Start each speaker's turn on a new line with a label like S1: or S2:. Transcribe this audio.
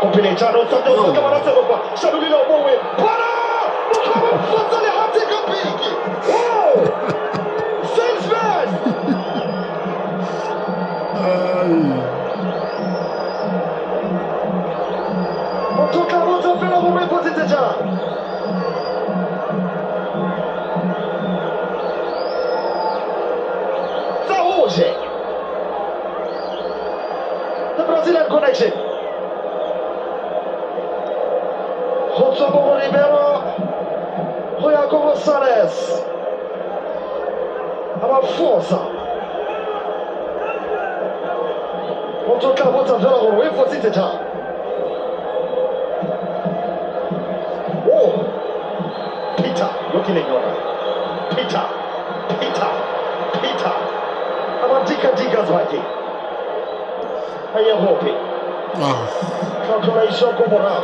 S1: Compilation of Santos Kamara Sevopa. Shadugilo Bowe. Para! Muhammad Fazali Hatika Piki. Wow! Salesman! Motoka Moto Fela Bowe Positeja. Zahoje. The Brazilian connection. José Ribeiro, Jacobo Sares, uma força. Outro cabo está vendo o Wave for City já. Oh, Peter, looking in your Peter. Ama dica zwaki. Aí é Hope. Calculation como não.